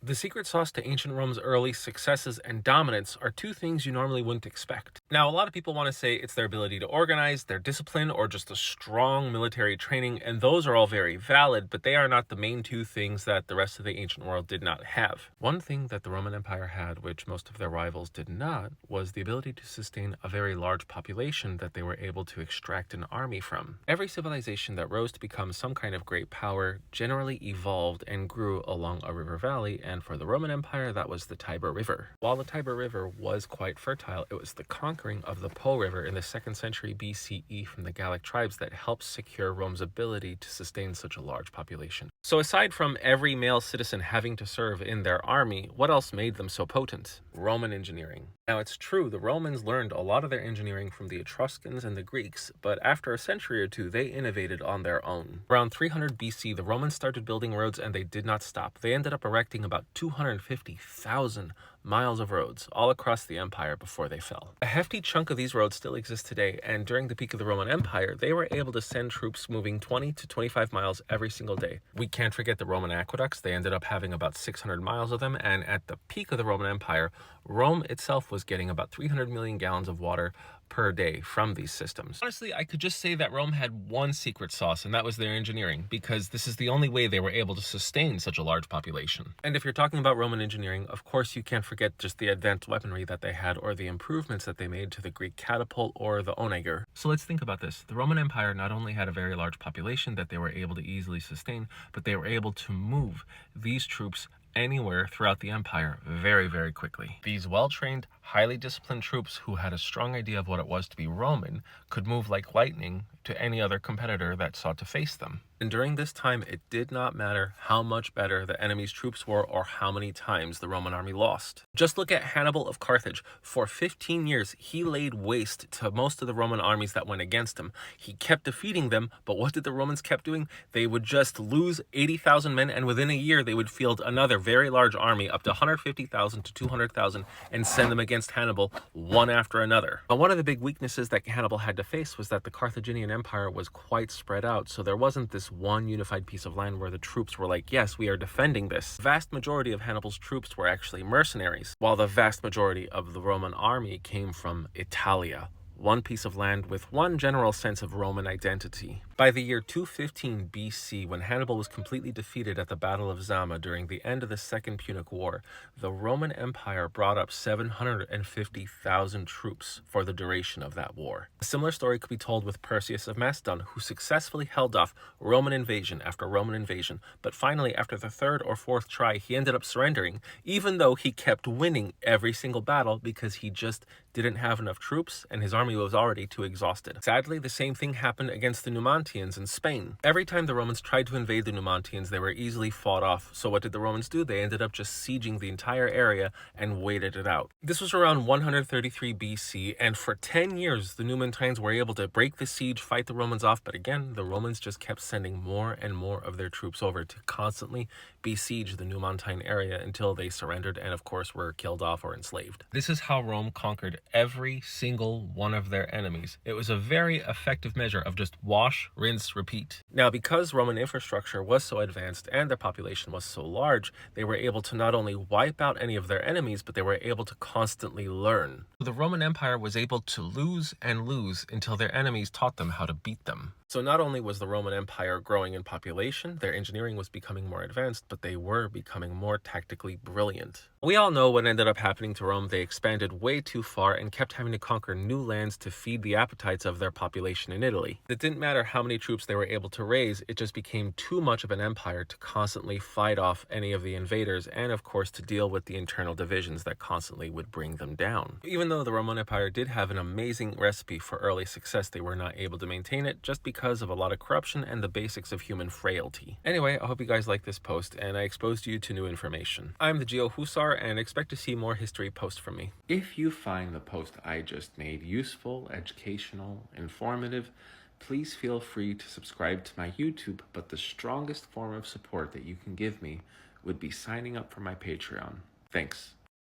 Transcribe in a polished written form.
The secret sauce to ancient Rome's early successes and dominance are two things you normally wouldn't expect. Now, a lot of people want to say it's their ability to organize, their discipline, or just a strong military training, and those are all very valid, but they are not the main two things that the rest of the ancient world did not have. One thing that the Roman Empire had, which most of their rivals did not, was the ability to sustain a very large population that they were able to extract an army from. Every civilization that rose to become some kind of great power generally evolved and grew along a river valley, and for the Roman Empire, that was the Tiber River. While the Tiber River was quite fertile, it was the conquering of the Po River in the 2nd century BCE from the Gallic tribes that helped secure Rome's ability to sustain such a large population. So aside from every male citizen having to serve in their army, what else made them so potent? Roman engineering. Now, it's true, the Romans learned a lot of their engineering from the Etruscans and the Greeks, but after a century or two, they innovated on their own. Around 300 BC, the Romans started building roads and they did not stop. They ended up erecting about 250,000 miles of roads all across the empire before they fell. A hefty chunk of these roads still exist today, and during the peak of the Roman Empire, they were able to send troops moving 20 to 25 miles every single day. We can't forget the Roman aqueducts. They ended up having about 600 miles of them, and at the peak of the Roman Empire, Rome itself was getting about 300 million gallons of water per day from these systems. Honestly, I could just say that Rome had one secret sauce, and that was their engineering, because this is the only way they were able to sustain such a large population. And if you're talking about Roman engineering, of course you can't forget just the advanced weaponry that they had or the improvements that they made to the Greek catapult or the onager. So let's think about this. The Roman Empire not only had a very large population that they were able to easily sustain, but they were able to move these troops anywhere throughout the empire very, very quickly. These well-trained, highly disciplined troops who had a strong idea of what it was to be Roman could move like lightning to any other competitor that sought to face them. And during this time, it did not matter how much better the enemy's troops were or how many times the Roman army lost. Just look at Hannibal of Carthage. For 15 years, he laid waste to most of the Roman armies that went against him. He kept defeating them, but what did the Romans kept doing? They would just lose 80,000 men, and within a year, they would field another very large army, up to 150,000 to 200,000, and send them against Hannibal one after another. But one of the big weaknesses that Hannibal had to face was that the Carthaginian Empire was quite spread out, so there wasn't this one unified piece of land where the troops were like, yes, we are defending this. The vast majority of Hannibal's troops were actually mercenaries, while the vast majority of the Roman army came from Italia, one piece of land with one general sense of Roman identity. By the year 215 BC, when Hannibal was completely defeated at the Battle of Zama during the end of the Second Punic War, the Roman Empire brought up 750,000 troops for the duration of that war. A similar story could be told with Perseus of Macedon, who successfully held off Roman invasion after Roman invasion, but finally, after the 3rd or 4th try, he ended up surrendering, even though he kept winning every single battle because he just didn't have enough troops and his army was already too exhausted. Sadly, the same thing happened against the Numantians in Spain. Every time the Romans tried to invade the Numantians, they were easily fought off. So what did the Romans do? They ended up just sieging the entire area and waited it out. This was around 133 BC, and for 10 years, the Numantines were able to break the siege, fight the Romans off, but again, the Romans just kept sending more and more of their troops over to constantly besiege the Numantine area until they surrendered and, of course, were killed off or enslaved. This is how Rome conquered every single one of their enemies. It was a very effective measure of just wash, rinse, repeat. Now, because Roman infrastructure was so advanced and their population was so large, they were able to not only wipe out any of their enemies, but they were able to constantly learn. The Roman Empire was able to lose and lose until their enemies taught them how to beat them. So not only was the Roman Empire growing in population, their engineering was becoming more advanced, but they were becoming more tactically brilliant. We all know what ended up happening to Rome. They expanded way too far and kept having to conquer new lands to feed the appetites of their population in Italy. It didn't matter how many troops they were able to raise, it just became too much of an empire to constantly fight off any of the invaders and, of course, to deal with the internal divisions that constantly would bring them down. Even though the Roman Empire did have an amazing recipe for early success, they were not able to maintain it just because of a lot of corruption and the basics of human frailty. Anyway, I hope you guys like this post and I exposed you to new information. I'm the Geo Husar and expect to see more history posts from me. If you find the post I just made useful, educational, informative, please feel free to subscribe to my YouTube, but the strongest form of support that you can give me would be signing up for my Patreon. Thanks.